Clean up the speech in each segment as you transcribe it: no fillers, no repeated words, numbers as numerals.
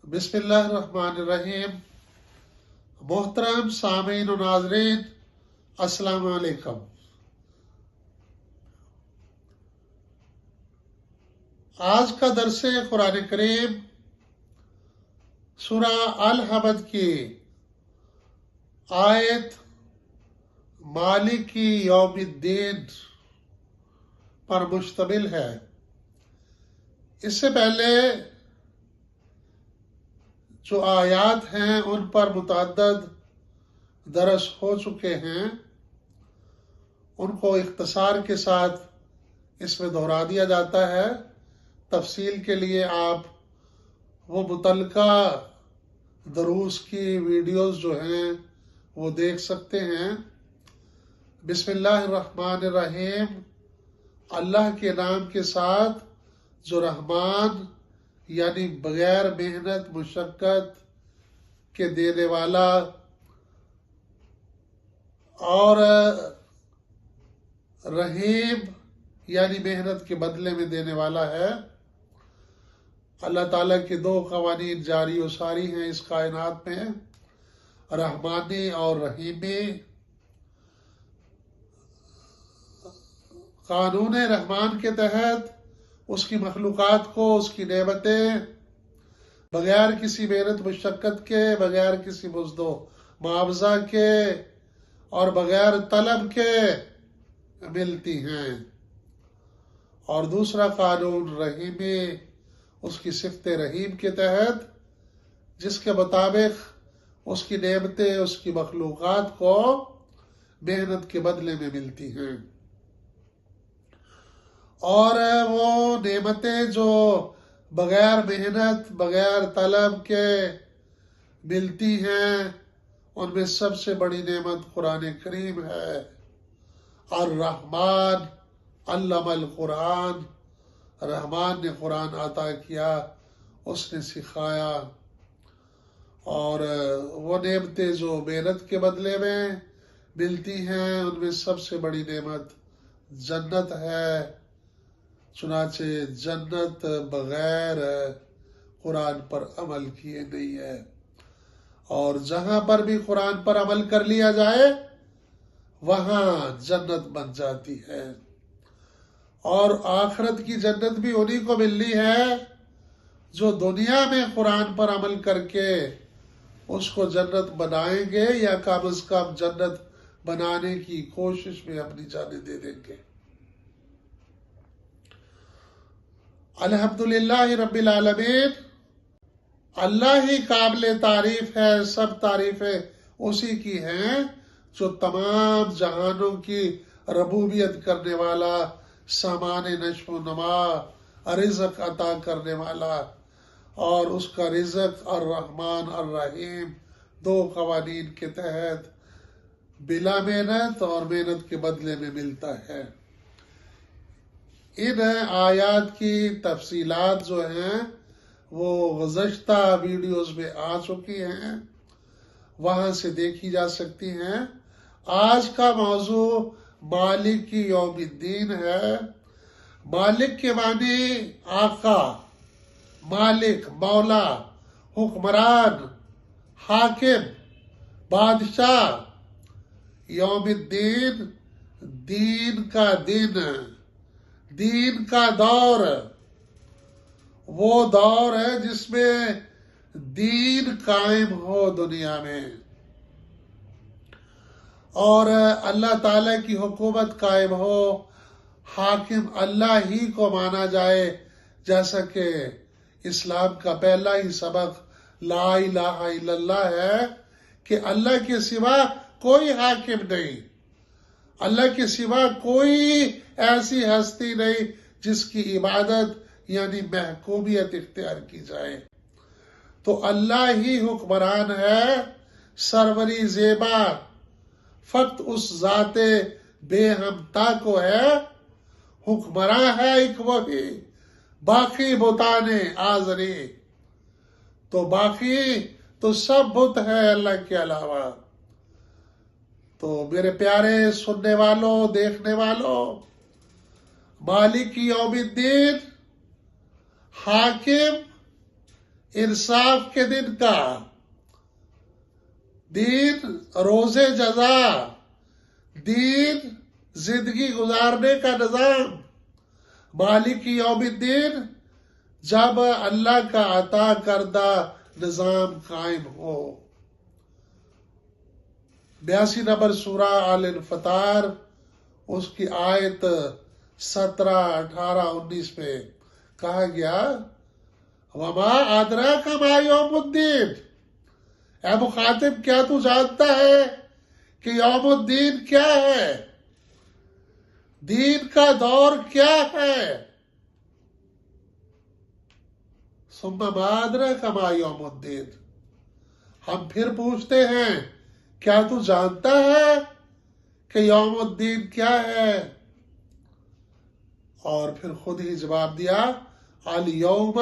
بسم اللہ الرحمن الرحیم۔ محترم سامعین و ناظرین، السلام علیکم۔ آج کا درس قرآن کریم سورہ الحمد کی آیت مالک یوم الدین پر مشتمل ہے۔ اس سے پہلے جو آیات ہیں ان پر متعدد درس ہو چکے ہیں، ان کو اختصار کے ساتھ اس میں دہرا دیا جاتا ہے۔ تفصیل کے لیے آپ وہ متعلقہ دروس کی ویڈیوز جو ہیں وہ دیکھ سکتے ہیں۔ بسم اللہ الرحمن الرحیم، اللہ کے نام کے ساتھ جو رحمان یعنی بغیر محنت مشقت کے دینے والا اور رحیم یعنی محنت کے بدلے میں دینے والا ہے۔ اللہ تعالیٰ کے دو قوانین جاری و ساری ہیں اس کائنات میں، رحمانی اور رحیمی۔ قانون رحمان کے تحت اس کی مخلوقات کو اس کی نعمتیں بغیر کسی محنت مشقت کے، بغیر کسی مزد و معاوضہ کے اور بغیر طلب کے ملتی ہیں۔ اور دوسرا قانون رحیمی، اس کی صفت رحیم کے تحت، جس کے مطابق اس کی نعمتیں اس کی مخلوقات کو محنت کے بدلے میں ملتی ہیں۔ اور وہ نعمتیں جو بغیر محنت بغیر طلب کے ملتی ہیں، ان میں سب سے بڑی نعمت قرآن کریم ہے۔ الرحمن علم القرآن، رحمان نے قرآن عطا کیا، اس نے سکھایا۔ اور وہ نعمتیں جو محنت کے بدلے میں ملتی ہیں، ان میں سب سے بڑی نعمت جنت ہے۔ چنانچہ جنت بغیر قرآن پر عمل کیے نہیں ہے، اور جہاں پر بھی قرآن پر عمل کر لیا جائے وہاں جنت بن جاتی ہے۔ اور آخرت کی جنت بھی انہی کو ملنی ہے جو دنیا میں قرآن پر عمل کر کے اس کو جنت بنائیں گے، یا کم از کم جنت بنانے کی کوشش میں اپنی جانیں دے دیں گے۔ الحمدللہ رب العالمین، اللہ ہی قابل تعریف ہے، سب تعریفیں اسی کی ہیں جو تمام جہانوں کی ربوبیت کرنے والا، سامان نشو و نما، رزق عطا کرنے والا، اور اس کا رزق الرحمن الرحیم دو قوانین کے تحت بلا محنت اور محنت کے بدلے میں ملتا ہے۔ ان آیات کی تفصیلات جو ہیں وہ گزشتہ ویڈیوز میں آ چکی ہیں، وہاں سے دیکھی جا سکتی ہیں۔ آج کا موضوع مالک یوم الدین ہے۔ مالک کے معنی آقا، مالک، مولا، حکمران، حاکم، بادشاہ۔ یوم الدین دین کا دن، دین کا دور، وہ دور ہے جس میں دین قائم ہو دنیا میں، اور اللہ تعالیٰ کی حکومت قائم ہو، حاکم اللہ ہی کو مانا جائے، جیسا کہ اسلام کا پہلا ہی سبق لا الہ الا اللہ ہے کہ اللہ کے سوا کوئی حاکم نہیں، اللہ کے سوا کوئی ایسی ہستی نہیں جس کی عبادت یعنی محکومیت اختیار کی جائے۔ تو اللہ ہی حکمران ہے، سروری زیبا فقط اس ذات بے ہمتا کو ہے، حکمراں ہے ایک وہی، باقی بتانے آزری۔ تو باقی تو سب بت ہے اللہ کے علاوہ۔ تو میرے پیارے سننے والوں، دیکھنے والوں، مالک یوم الدین حاکم انصاف کے دن کا، دین روز جزا، دین زندگی گزارنے کا نظام، مالک یوم الدین، جب اللہ کا عطا کردہ نظام قائم ہو۔ 82 نمبر سورہ آل انفطار، اس کی آیت 17، 18، 19 میں کہا گیا وَمَا أَدْرَاكَ مَا يَوْمُ الدِّينِ، اے مخاطب کیا تو جانتا ہے کہ یوم الدین کیا ہے، دین کا دور کیا ہے؟ ثُمَّ مَا أَدْرَاكَ مَا يَوْمُ الدِّينِ، ہم پھر پوچھتے ہیں کیا تو جانتا ہے کہ یوم الدین کیا ہے؟ اور پھر خود ہی جواب دیا اليوم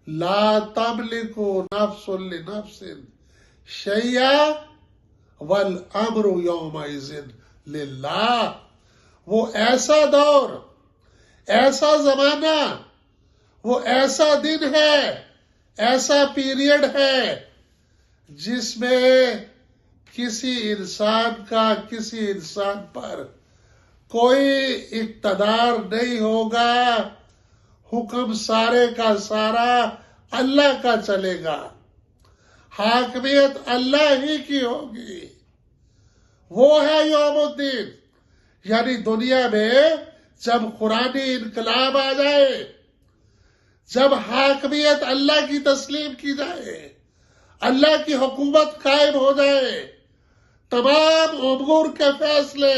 لا تملک نفس لنفس شیئا والامر یومئذ للہ۔ وہ ایسا دور، ایسا زمانہ، وہ ایسا دن ہے، ایسا پیریڈ ہے جس میں کسی انسان کا کسی انسان پر کوئی اقتدار نہیں ہوگا، حکم سارے کا سارا اللہ کا چلے گا، حاکمیت اللہ ہی کی ہوگی۔ وہ ہے یوم الدین، یعنی دنیا میں جب قرآنی انقلاب آ جائے، جب حاکمیت اللہ کی تسلیم کی جائے، اللہ کی حکومت قائم ہو جائے، تمام امور کے فیصلے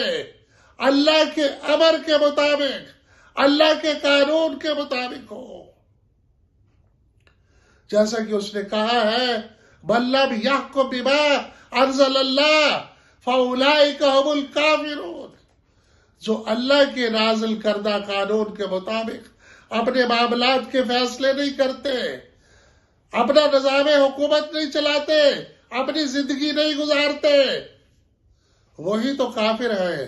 اللہ کے امر کے مطابق، اللہ کے قانون کے مطابق ہو۔ جیسا کہ اس نے کہا ہے مَن لَّمْ يَحْكُم بِمَا أَنزَلَ اللَّهُ فَأُولَٰئِكَ هُمُ الْكَافِرُونَ، جو اللہ کے نازل کردہ قانون کے مطابق اپنے معاملات کے فیصلے نہیں کرتے، اپنا نظام حکومت نہیں چلاتے، اپنی زندگی نہیں گزارتے، وہی تو کافر ہے۔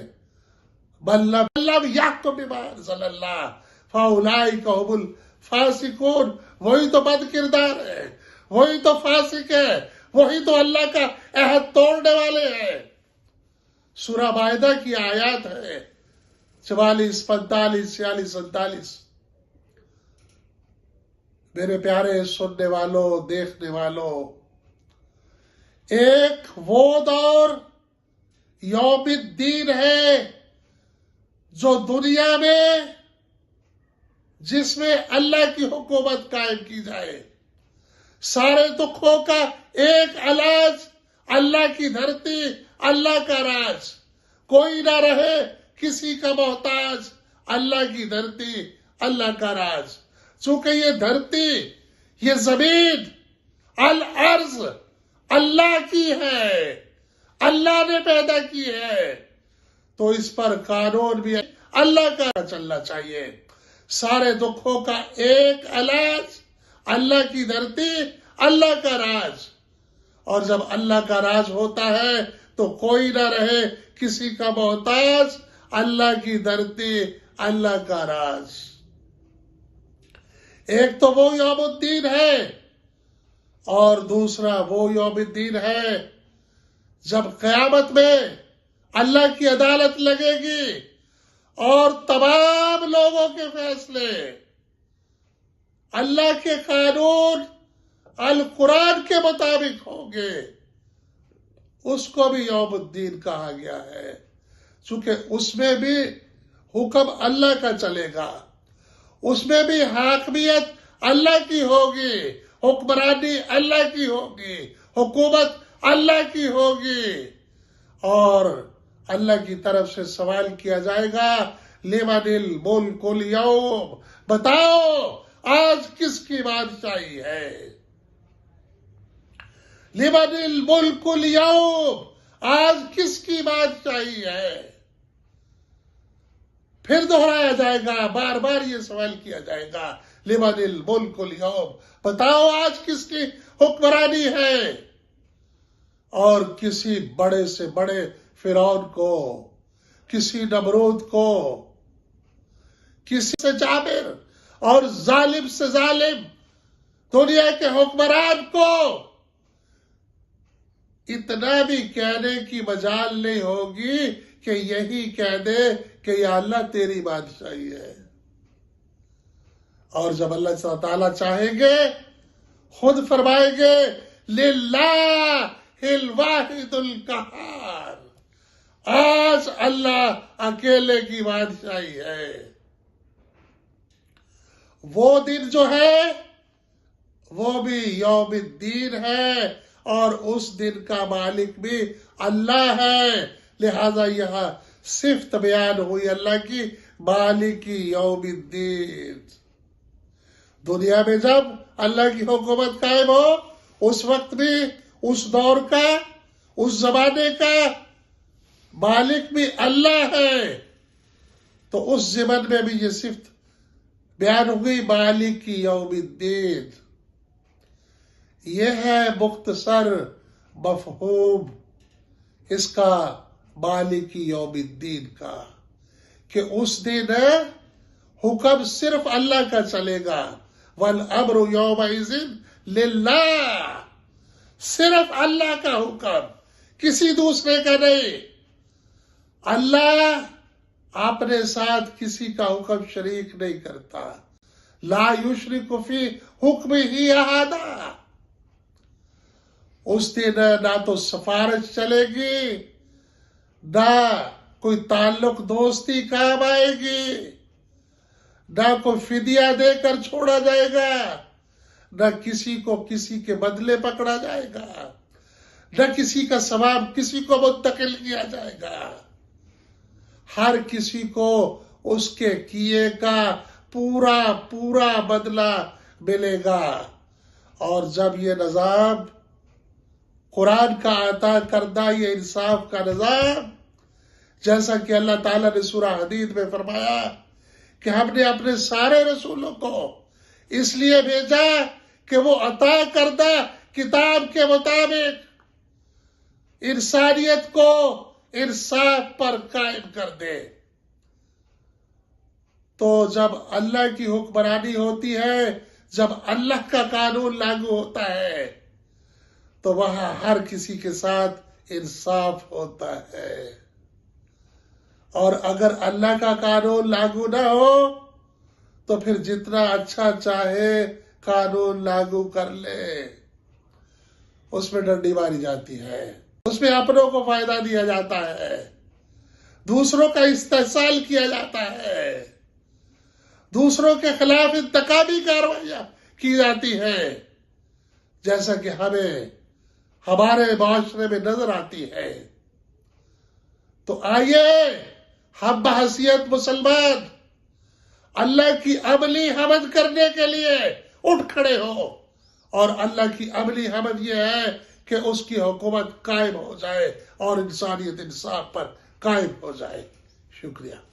مَن لَّم يَحْكُم بِمَا أَنزَلَ اللَّهُ فَأُولَٰئِكَ هُمُ الْفَاسِقُونَ، وہی تو بد کردار ہے، وہی تو فاسق ہے، وہی تو اللہ کا عہد توڑنے والے ہیں۔ سورہ مائدہ کی آیات ہے 44، 45، 46، 47۔ میرے پیارے سننے والوں، دیکھنے والوں، ایک وہ دور یوم الدین ہے جو دنیا میں جس میں اللہ کی حکومت قائم کی جائے، سارے دکھوں کا ایک علاج، اللہ کی دھرتی، اللہ کا راج، کوئی نہ رہے کسی کا محتاج، اللہ کی دھرتی، اللہ کا راج۔ چونکہ یہ دھرتی، یہ زمین، الارض اللہ کی ہے، اللہ نے پیدا کی ہے، تو اس پر قانون بھی اللہ کا چلنا چاہیے۔ سارے دکھوں کا ایک علاج، اللہ کی دھرتی، اللہ کا راج۔ اور جب اللہ کا راج ہوتا ہے تو کوئی نہ رہے کسی کا محتاج، اللہ کی دھرتی، اللہ کا راج۔ ایک تو وہ یوم الدین ہے، اور دوسرا وہ یوم الدین ہے جب قیامت میں اللہ کی عدالت لگے گی اور تمام لوگوں کے فیصلے اللہ کے قانون القرآن کے مطابق ہوں گے۔ اس کو بھی یوم الدین کہا گیا ہے، چونکہ اس میں بھی حکم اللہ کا چلے گا، اس میں بھی حاکمیت اللہ کی ہوگی، حکمرانی اللہ کی ہوگی، حکومت اللہ کی ہوگی، اور اللہ کی طرف سے سوال کیا جائے گا لمن الملک اليوم، بتاؤ آج کس کی بادشاہی ہے؟ لمن الملک اليوم، آج کس کی بادشاہی ہے؟ پھر دہرایا جائے گا، بار بار یہ سوال کیا جائے گا لمن الملک اليوم، بتاؤ آج کس کی حکمرانی ہے؟ اور کسی بڑے سے بڑے فرعون کو، کسی نمرود کو، کسی سے جابر اور ظالم سے ظالم دنیا کے حکمران کو اتنا بھی کہنے کی مجال نہیں ہوگی کہ یہی کہہ دے کہ یا اللہ تیری بادشاہی ہے. اور جب اللہ تعالیٰ چاہیں گے خود فرمائیں گے للہ الواحد القہار، آج اللہ اکیلے کی بادشاہی ہے. وہ دن جو ہے وہ بھی یوم الدین ہے، اور اس دن کا مالک بھی اللہ ہے. لہذا یہاں صفت بیان ہوئی اللہ کی، مالک یوم الدین. دنیا میں جب اللہ کی حکومت قائم ہو، اس وقت بھی اس دور کا، اس زمانے کا مالک بھی اللہ ہے. تو اس زمن میں بھی یہ صفت بیان ہوئی، مالک یوم الدین. یہ ہے مختصر مفہوم اس کا مالک یوم الدین کا، کہ اس دن حکم صرف اللہ کا چلے گا. والامر یومئذ للہ، صرف اللہ کا حکم، کسی دوسرے کا نہیں. اللہ اپنے ساتھ کسی کا حکم شریک نہیں کرتا. لا یشرک فی حکمہ احد. اس دن نہ تو سفارش چلے گی، نہ کوئی تعلق دوستی کام آئے گی، نہ کوئی فدیہ دے کر چھوڑا جائے گا، نہ کسی کو کسی کے بدلے پکڑا جائے گا، نہ کسی کا ثواب کسی کو منتقل کیا جائے گا. ہر کسی کو اس کے کیے کا پورا پورا بدلہ ملے گا. اور جب یہ نظام قرآن کا عطا کردہ یہ انصاف کا نظام، جیسا کہ اللہ تعالیٰ نے سورہ حدید میں فرمایا کہ ہم نے اپنے سارے رسولوں کو اس لیے بھیجا کہ وہ عطا کردہ کتاب کے مطابق انسانیت کو انصاف پر قائم کر دے. تو جب اللہ کی حکمرانی ہوتی ہے، جب اللہ کا قانون لاگو ہوتا ہے، تو وہاں ہر کسی کے ساتھ انصاف ہوتا ہے. اور اگر اللہ کا قانون لاگو نہ ہو تو پھر جتنا اچھا چاہے قانون لاگو کر لے، اس میں ڈنڈی ماری جاتی ہے، اس میں اپنوں کو فائدہ دیا جاتا ہے، دوسروں کا استحصال کیا جاتا ہے، دوسروں کے خلاف انتقامی کارروائیاں کی جاتی ہے، جیسا کہ ہمیں ہمارے معاشرے میں نظر آتی ہے. تو آئیے ہم بحیثیت مسلمان اللہ کی عملی حمد کرنے کے لیے اٹھ کھڑے ہو، اور اللہ کی عملی حمد یہ ہے کہ اس کی حکومت قائم ہو جائے اور انسانیت انصاف پر قائم ہو جائے. شکریہ.